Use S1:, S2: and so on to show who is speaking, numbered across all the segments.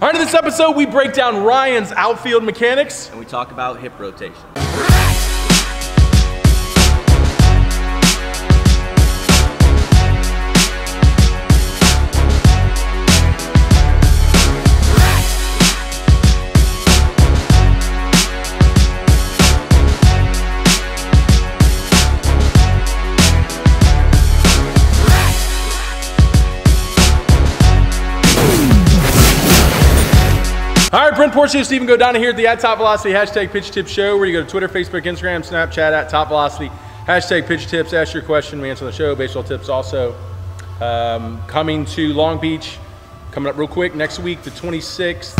S1: All right, in this episode, we break down Ryan's outfield mechanics.
S2: And we talk about hip rotation.
S1: All right, Brent Porcio, Stephen Godana here at the @TopVelocity hashtag Pitch Tips Show, where you go to Twitter, Facebook, Instagram, Snapchat @TopVelocity hashtag Pitch Tips. Ask your question, we answer on the show. Baseball tips also. Coming to Long Beach, coming up real quick next week, the 26th.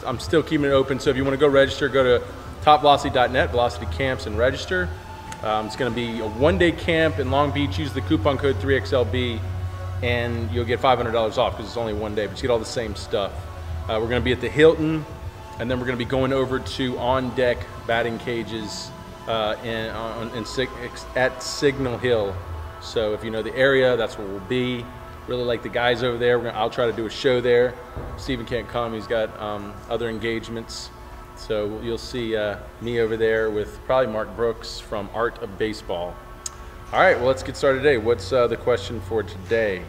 S1: I'm still keeping it open, so if you want to go register, go to TopVelocity.net, Velocity Camps, and register. It's going to be a one-day camp in Long Beach. Use the coupon code 3XLB, and you'll get $500 off because it's only one day, but you get all the same stuff. We're going to be at the Hilton, and then we're going to be going over to on-deck batting cages at Signal Hill. So if you know the area, that's where we'll be. Really like the guys over there. I'll try to do a show there. Steven can't come. He's got other engagements. So you'll see me over there with probably Mark Brooks from Art of Baseball. All right, well, let's get started today. What's the question for today?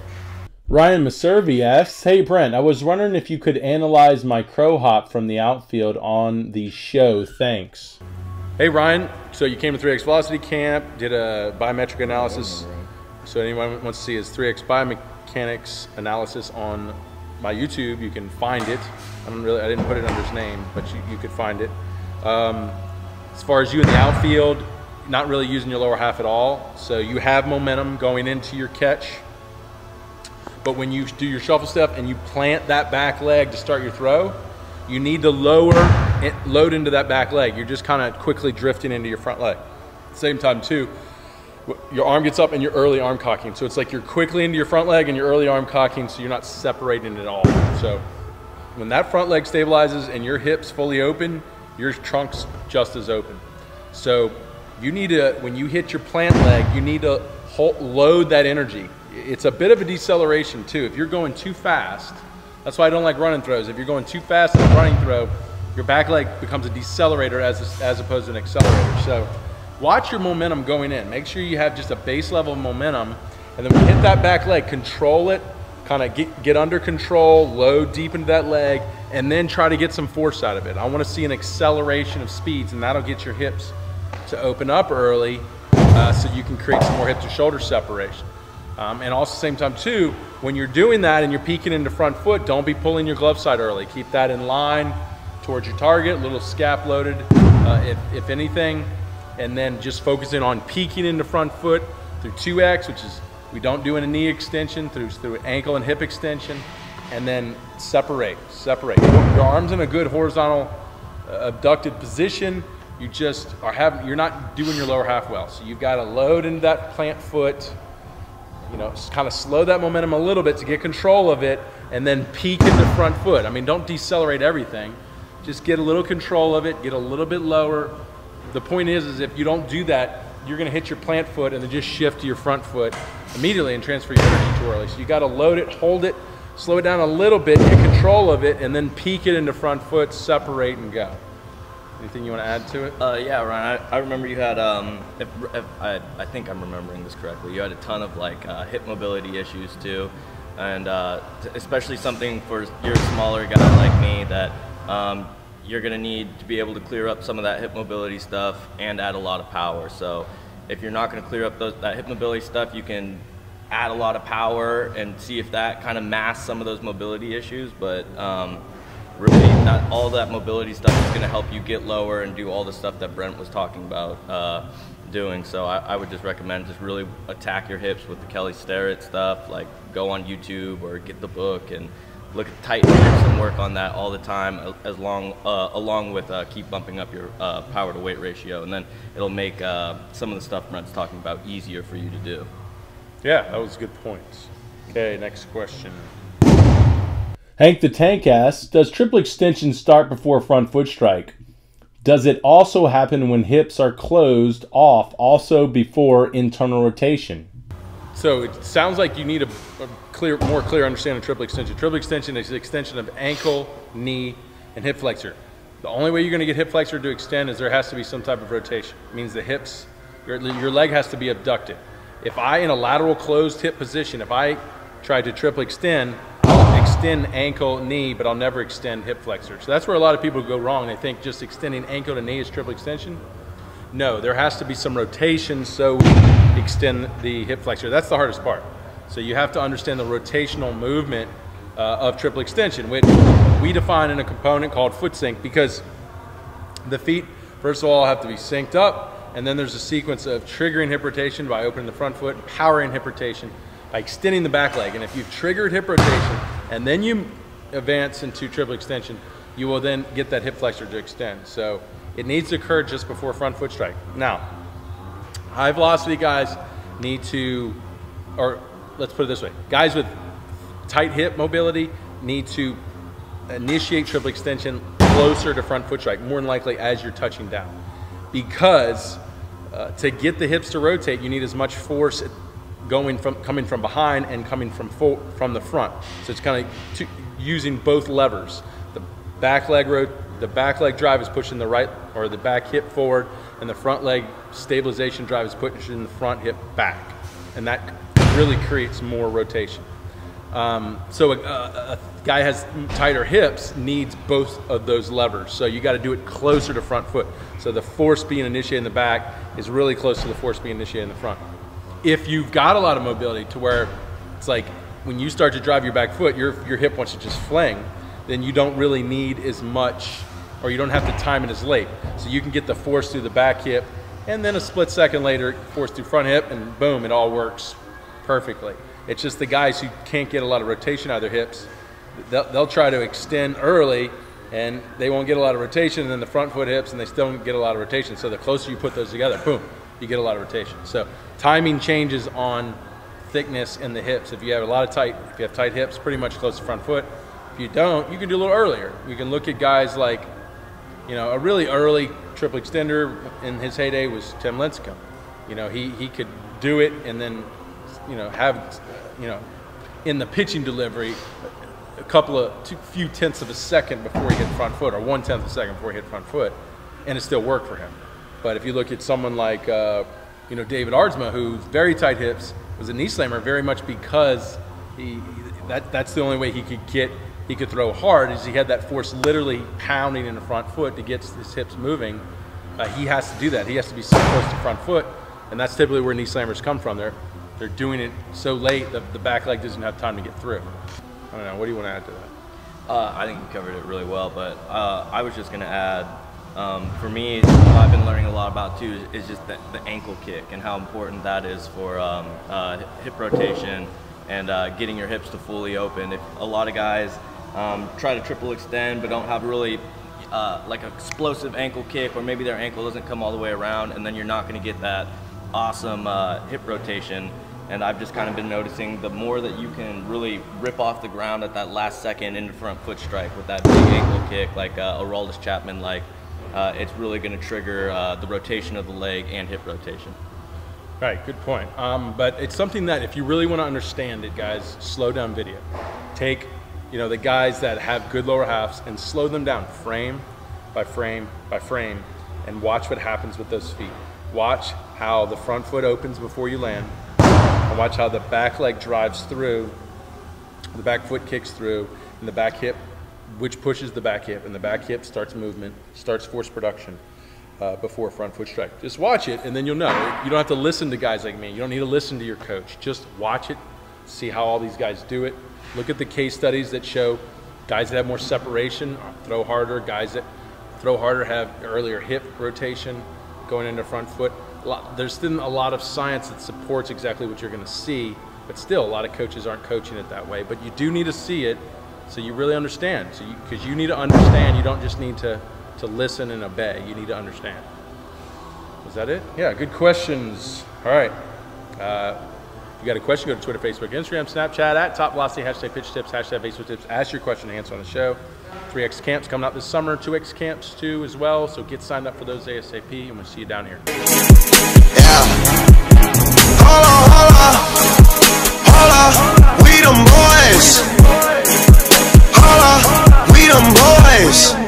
S1: Ryan Maservi asks, hey Brent, I was wondering if you could analyze my crow hop from the outfield on the show. Thanks. Hey Ryan, so you came to 3X Velocity Camp, did a biometric analysis. So anyone wants to see his 3X biomechanics analysis on my YouTube, you can find it. I didn't put it under his name, but you could find it. As far as you in the outfield, not really using your lower half at all. So you have momentum going into your catch. But when you do your shuffle step and you plant that back leg to start your throw, you need to load into that back leg. You're just kind of quickly drifting into your front leg. At the same time too, your arm gets up and you're early arm cocking. So it's like you're quickly into your front leg and you're early arm cocking, so you're not separating at all. So when that front leg stabilizes and your hips fully open, your trunk's just as open. So you need to, when you hit your plant leg, you need to load that energy. It's a bit of a deceleration too. If you're going too fast, that's why I don't like running throws. If you're going too fast in a running throw, your back leg becomes a decelerator as opposed to an accelerator. So watch your momentum going in. Make sure you have just a base level of momentum, and then when you hit that back leg, control it, kind of get under control, load deep into that leg, and then try to get some force out of it. I want to see an acceleration of speeds, and that'll get your hips to open up early so you can create some more hip to shoulder separation. And also at the same time too, when you're doing that and you're peeking into front foot, don't be pulling your glove side early. Keep that in line towards your target, a little scap loaded if anything, and then just focusing on peeking into front foot through 2X, which is, we don't do in a knee extension, through ankle and hip extension, and then separate. Your arm's in a good horizontal abducted position. You just you're not doing your lower half well. So you've got to load into that plant foot, you know, kind of slow that momentum a little bit to get control of it, and then peek into front foot. I mean, don't decelerate everything. Just get a little control of it, get a little bit lower. The point is if you don't do that, you're going to hit your plant foot and then just shift to your front foot immediately and transfer your energy too early. So you got to load it, hold it, slow it down a little bit, get control of it, and then peek it into front foot, separate, and go. Anything you want to add to it?
S2: Yeah, Ryan, I remember you had, I think I'm remembering this correctly, you had a ton of like hip mobility issues too, and especially something for your smaller guy like me that you're going to need to be able to clear up some of that hip mobility stuff and add a lot of power. So if you're not going to clear up that hip mobility stuff, you can add a lot of power and see if that kind of masks some of those mobility issues, but really not all that mobility stuff is going to help you get lower and do all the stuff that Brent was talking about doing. So I would just recommend just really attack your hips with the Kelly Starrett stuff, like go on YouTube or get the book and look at tight hips and work on that all the time, along with keep bumping up your power to weight ratio, and then it'll make some of the stuff Brent's talking about easier for you to do.
S1: Yeah, that was good points. Okay, next question.
S3: Hank the Tank asks, does triple extension start before front foot strike? Does it also happen when hips are closed off, also before internal rotation?
S1: So it sounds like you need a more clear understanding of triple extension. Triple extension is the extension of ankle, knee, and hip flexor. The only way you're going to get hip flexor to extend is there has to be some type of rotation. It means the hips, your leg has to be abducted. If I, in a lateral closed hip position, if I try to triple extend, I'll extend ankle, knee, but I'll never extend hip flexor. So that's where a lot of people go wrong. They think just extending ankle to knee is triple extension. No, there has to be some rotation so we extend the hip flexor. That's the hardest part. So you have to understand the rotational movement of triple extension, which we define in a component called foot sync, because the feet, first of all, have to be synced up, and then there's a sequence of triggering hip rotation by opening the front foot, powering hip rotation by extending the back leg. And if you've triggered hip rotation and then you advance into triple extension, you will then get that hip flexor to extend. So it needs to occur just before front foot strike. Now, high velocity guys need to, or let's put it this way, guys with tight hip mobility need to initiate triple extension closer to front foot strike, more than likely as you're touching down. Because to get the hips to rotate, you need as much force coming from behind and coming from the front. So it's kind of using both levers. The back leg drive is pushing the right or the back hip forward, and the front leg stabilization drive is pushing the front hip back, and that really creates more rotation. So a guy has tighter hips needs both of those levers. So you got to do it closer to front foot. So the force being initiated in the back is really close to the force being initiated in the front. If you've got a lot of mobility to where it's like when you start to drive your back foot, your hip wants to just fling, then you don't really need as much, or you don't have to time it as late. So you can get the force through the back hip, and then a split second later, force through front hip, and boom, it all works perfectly. It's just the guys who can't get a lot of rotation out of their hips, they'll try to extend early, and they won't get a lot of rotation, and then the front foot hips, and they still don't get a lot of rotation. So the closer you put those together, boom, you get a lot of rotation. So timing changes on thickness in the hips. If you have tight hips, pretty much close to front foot. If you don't, you can do a little earlier. You can look at guys like, a really early triple extender in his heyday was Tim Lincecum. He could do it and then, have, in the pitching delivery, few tenths of a second before he hit front foot, or 1/10 of a second before he hit front foot, and it still worked for him. But if you look at someone like, David Aardsma, who's very tight hips, was a knee slammer very much because that's the only way he could throw hard, is he had that force literally pounding in the front foot to get his hips moving. He has to do that. He has to be so close to front foot, and that's typically where knee slammers come from. They're doing it so late that the back leg doesn't have time to get through. I don't know. What do you want to add to that?
S2: I think you covered it really well, but I was just going to add, for me, what I've been learning a lot about too is just the ankle kick and how important that is for hip rotation and getting your hips to fully open. If a lot of guys try to triple extend but don't have really like an explosive ankle kick, or maybe their ankle doesn't come all the way around, and then you're not going to get that awesome hip rotation. And I've just kind of been noticing the more that you can really rip off the ground at that last second into front foot strike with that big ankle kick, like Aroldis Chapman, it's really going to trigger the rotation of the leg and hip rotation.
S1: Right, good point. But it's something that if you really want to understand it, guys, slow down video. Take, the guys that have good lower halves and slow them down frame by frame by frame, and watch what happens with those feet. Watch how the front foot opens before you land, and watch how the back leg drives through, the back foot kicks through, and the back hip, which pushes the back hip, and the back hip starts movement, starts force production before front foot strike. Just watch it, and then you'll know. You don't have to listen to guys like me. You don't need to listen to your coach. Just watch it, see how all these guys do it. Look at the case studies that show guys that have more separation throw harder, guys that throw harder have earlier hip rotation going into front foot. There's still a lot of science that supports exactly what you're going to see, but still a lot of coaches aren't coaching it that way. But you do need to see it so you really understand. Because you need to understand. You don't just need to listen and obey. You need to understand. Was that it? Yeah, good questions. All right. If you got a question, go to Twitter, Facebook, Instagram, Snapchat, at TopVelocity, #PitchTips, #Facebook Tips. Ask your question and answer on the show. 3X camps coming out this summer, 2X camps too as well. So get signed up for those ASAP, and we'll see you down here.
S4: Yeah. Hold on. We the boys. Holla, we them boys.